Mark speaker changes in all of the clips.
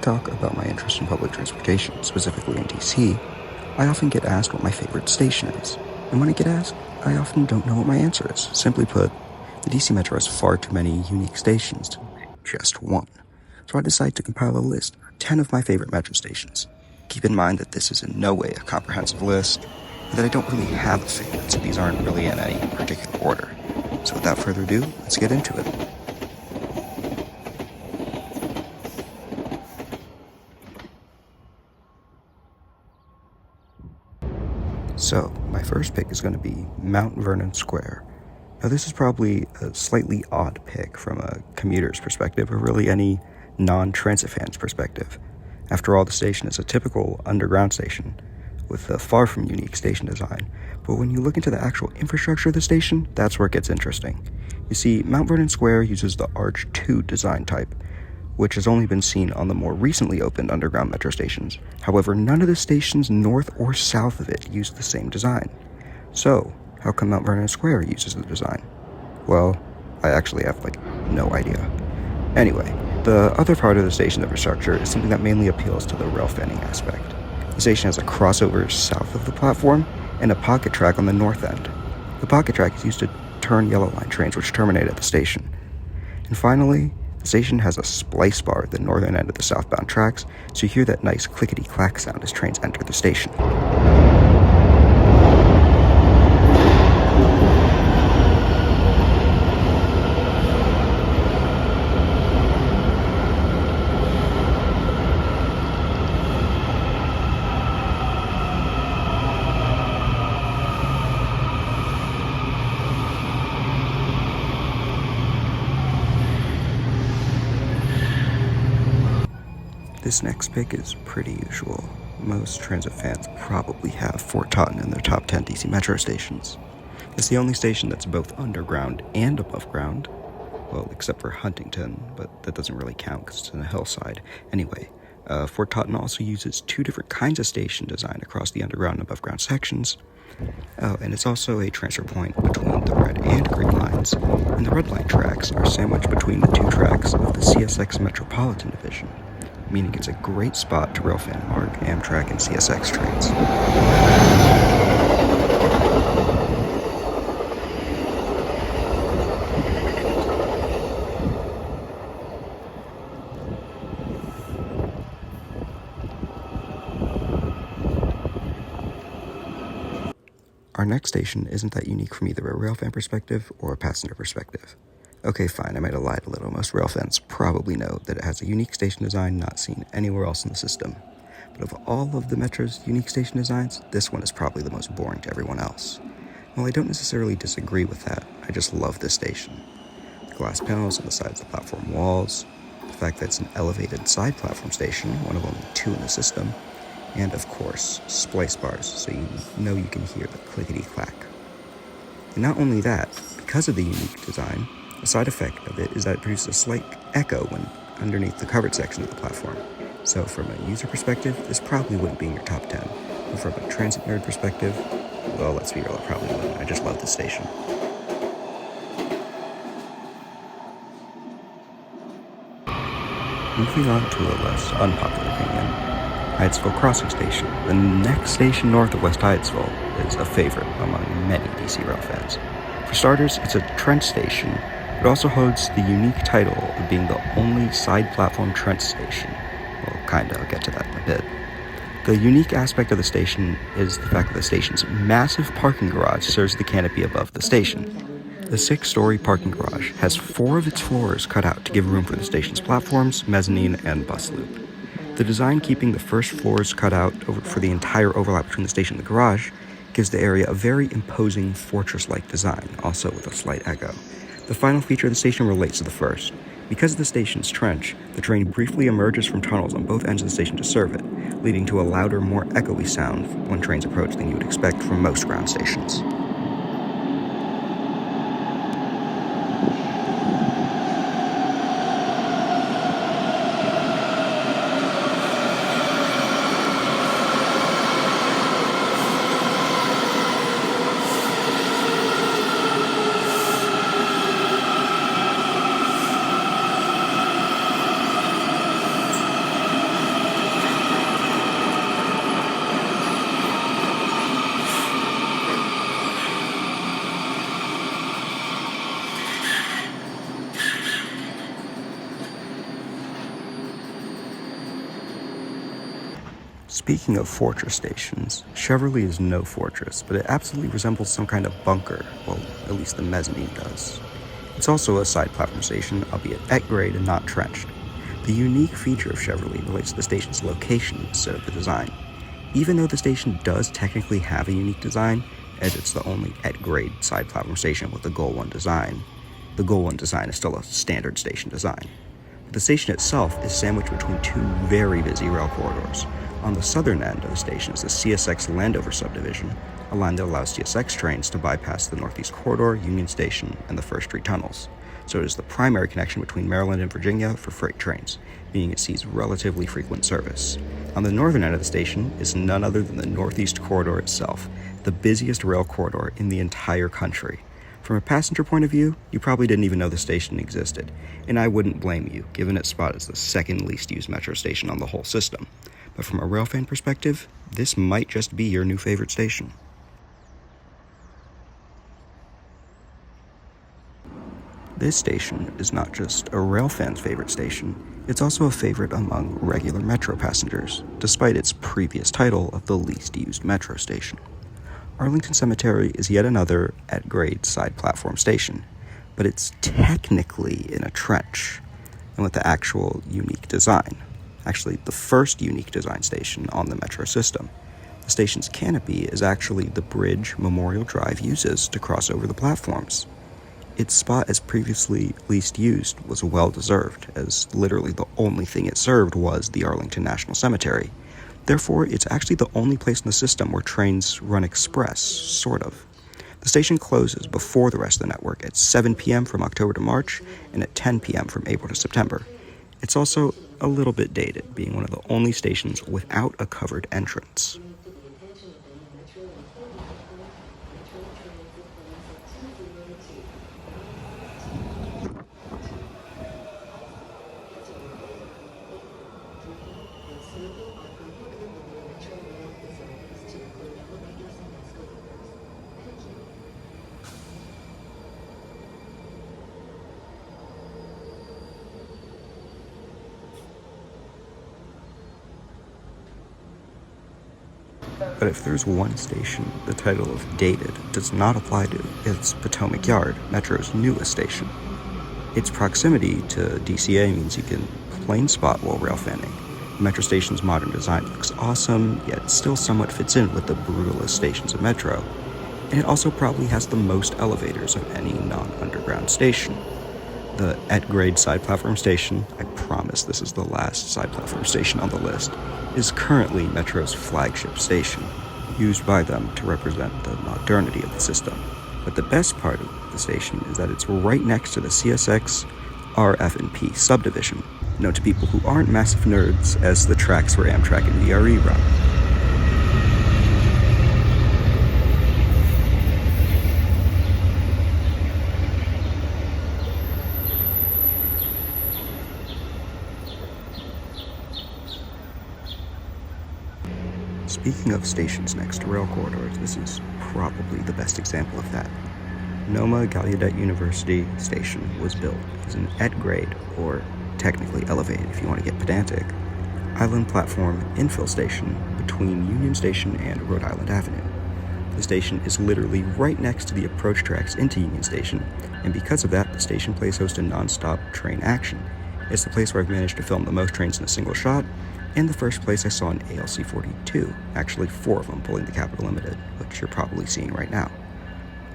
Speaker 1: talk about my interest in public transportation, specifically in DC, I often get asked what my favorite station is. And when I get asked, I often don't know what my answer is. Simply put, the DC Metro has far too many unique stations to pick just one. So I decided to compile a list of 10 of my favorite Metro stations. Keep in mind that this is in no way a comprehensive list, and that I don't really have a favorite, so these aren't really in any particular order. So without further ado, let's get into it. So, my first pick is going to be Mount Vernon Square. Now, this is probably a slightly odd pick from a commuter's perspective, or really any non-transit fan's perspective. After all, the station is a typical underground station, with a far from unique station design. But when you look into the actual infrastructure of the station, that's where it gets interesting. You see, Mount Vernon Square uses the Arch 2 design type, which has only been seen on the more recently opened underground metro stations. However, none of the stations north or south of it use the same design. So, how come Mount Vernon Square uses the design? Well, I actually have, no idea. Anyway, the other part of the station's infrastructure is something that mainly appeals to the rail fanning aspect. The station has a crossover south of the platform and a pocket track on the north end. The pocket track is used to turn yellow line trains which terminate at the station. And finally, the station has a splice bar at the northern end of the southbound tracks, so you hear that nice clickety-clack sound as trains enter the station. This next pick is pretty usual. Most transit fans probably have Fort Totten in their top 10 DC Metro stations. It's the only station that's both underground and above ground. Well, except for Huntington, but that doesn't really count because it's in a hillside. Anyway, Fort Totten also uses two different kinds of station design across the underground and above ground sections. Oh, and it's also a transfer point between the red and green lines, and the red line tracks are sandwiched between the two tracks of the CSX Metropolitan Division, meaning it's a great spot to rail fan mark Amtrak and CSX trains. Our next station isn't that unique from either a rail fan perspective or a passenger perspective. Okay, fine, I might have lied a little. Most rail fans probably know that it has a unique station design not seen anywhere else in the system. But of all of the Metro's unique station designs, this one is probably the most boring to everyone else. While I don't necessarily disagree with that, I just love this station. The glass panels on the sides of the platform walls, the fact that it's an elevated side platform station, one of only two in the system, and of course, splice bars, so you know you can hear the clickety-clack. And not only that, because of the unique design, a side effect of it is that it produces a slight echo when underneath the covered section of the platform. So from a user perspective, this probably wouldn't be in your top 10. But from a transit nerd perspective, well, let's be real, it probably wouldn't. I just love this station. Moving on to a less unpopular opinion, Hyattsville Crossing Station, the next station north of West Hyattsville, is a favorite among many DC rail fans. For starters, it's a trench station. It also holds the unique title of being the only side platform trench station. Well, kinda, I'll get to that in a bit. The unique aspect of the station is the fact that the station's massive parking garage serves the canopy above the station. The 6-story parking garage has 4 of its floors cut out to give room for the station's platforms, mezzanine, and bus loop. The design keeping the first floors cut out for the entire overlap between the station and the garage gives the area a very imposing fortress-like design, also with a slight echo. The final feature of the station relates to the first. Because of the station's trench, the train briefly emerges from tunnels on both ends of the station to serve it, leading to a louder, more echoey sound when trains approach than you would expect from most ground stations. Speaking of fortress stations, Cheverly is no fortress, but it absolutely resembles some kind of bunker. Well, at least the mezzanine does. It's also a side platform station, albeit at grade and not trenched. The unique feature of Cheverly relates to the station's location instead of the design. Even though the station does technically have a unique design, as it's the only at-grade side platform station with the Goal 1 design, the Goal 1 design is still a standard station design. But the station itself is sandwiched between two very busy rail corridors. On the southern end of the station is the CSX Landover subdivision, a line that allows CSX trains to bypass the Northeast Corridor, Union Station, and the First Street tunnels. So it is the primary connection between Maryland and Virginia for freight trains, meaning it sees relatively frequent service. On the northern end of the station is none other than the Northeast Corridor itself, the busiest rail corridor in the entire country. From a passenger point of view, you probably didn't even know the station existed, and I wouldn't blame you, given its spot as the second least used metro station on the whole system. But from a railfan perspective, this might just be your new favorite station. This station is not just a railfan's favorite station, it's also a favorite among regular metro passengers, despite its previous title of the least used metro station. Arlington Cemetery is yet another at-grade side platform station, but it's technically in a trench, and with the actual unique design. Actually, the first unique design station on the metro system. The station's canopy is actually the bridge Memorial Drive uses to cross over the platforms. Its spot as previously least used was well-deserved, as literally the only thing it served was the Arlington National Cemetery. Therefore, it's actually the only place in the system where trains run express, sort of. The station closes before the rest of the network at 7 p.m. from October to March and at 10 p.m. from April to September. It's also a little bit dated, being one of the only stations without a covered entrance. But if there's one station the title of dated does not apply to, it's Potomac Yard, Metro's newest station. Its proximity to DCA means you can plain spot while rail fanning. The Metro station's modern design looks awesome, yet still somewhat fits in with the brutalist stations of Metro. And it also probably has the most elevators of any non-underground station. The at-grade side platform station, I promise this is the last side platform station on the list, is currently Metro's flagship station, used by them to represent the modernity of the system. But the best part of the station is that it's right next to the CSX RF&P subdivision, known to people who aren't massive nerds as the tracks where Amtrak and VRE run. Speaking of stations next to rail corridors, this is probably the best example of that. NoMa-Gallaudet University station was built as an at-grade, or technically elevated if you want to get pedantic, island platform infill station between Union Station and Rhode Island Avenue. The station is literally right next to the approach tracks into Union Station, and because of that, the station plays host to non-stop train action. It's the place where I've managed to film the most trains in a single shot, and the first place I saw an ALC 42, actually 4 of them pulling the Capital Limited, which you're probably seeing right now.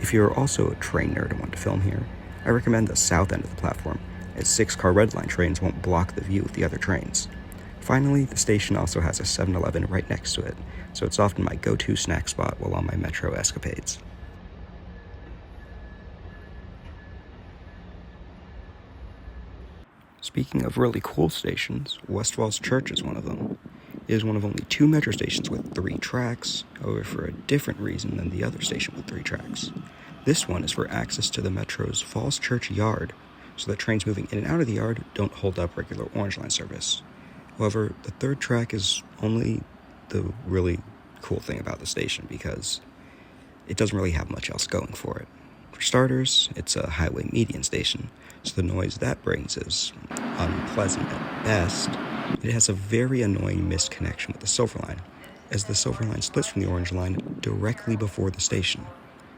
Speaker 1: If you're also a train nerd and want to film here, I recommend the south end of the platform, as 6-car Red Line trains won't block the view of the other trains. Finally, the station also has a 7-Eleven right next to it, so it's often my go-to snack spot while on my metro escapades. Speaking of really cool stations, Westfall's Church is one of them. It is one of only 2 metro stations with 3 tracks, however for a different reason than the other station with 3 tracks. This one is for access to the metro's Falls Church Yard, so that trains moving in and out of the yard don't hold up regular Orange Line service. However, the 3rd track is only the really cool thing about the station because it doesn't really have much else going for it. For starters, it's a highway median station, so the noise that brings is unpleasant at best, It has a very annoying missed connection with the Silver Line, as the Silver Line splits from the Orange Line directly before the station.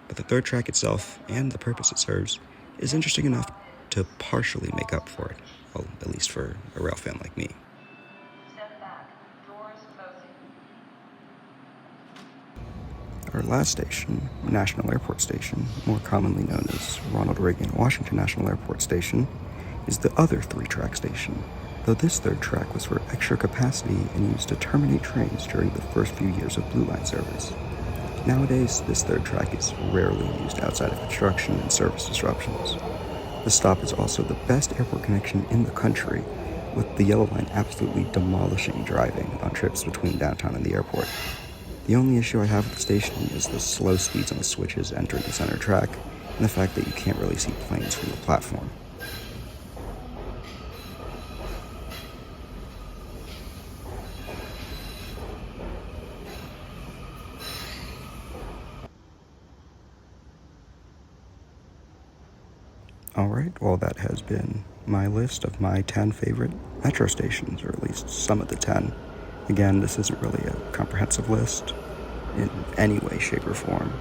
Speaker 1: But the third track itself, and the purpose it serves, is interesting enough to partially make up for it. Well, at least for a rail fan like me.
Speaker 2: Step back. Doors closing.
Speaker 1: Our last station, National Airport Station, more commonly known as Ronald Reagan Washington National Airport Station, is the other three-track station, though this third track was for extra capacity and used to terminate trains during the first few years of Blue Line service. Nowadays, this third track is rarely used outside of construction and service disruptions. The stop is also the best airport connection in the country, with the Yellow Line absolutely demolishing driving on trips between downtown and the airport. The only issue I have with the station is the slow speeds on the switches entering the center track, and the fact that you can't really see planes from the platform. Alright, well that has been my list of my 10 favorite metro stations, or at least some of the 10. Again, this isn't really a comprehensive list in any way, shape, or form,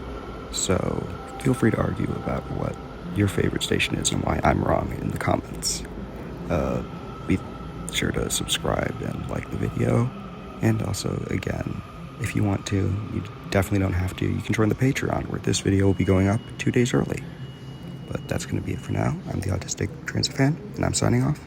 Speaker 1: so feel free to argue about what your favorite station is and why I'm wrong in the comments. Be sure to subscribe and like the video, and also, again, if you want to, you definitely don't have to, you can join the Patreon, where this video will be going up 2 days early. But that's going to be it for now. I'm the Autistic Transit Fan, and I'm signing off.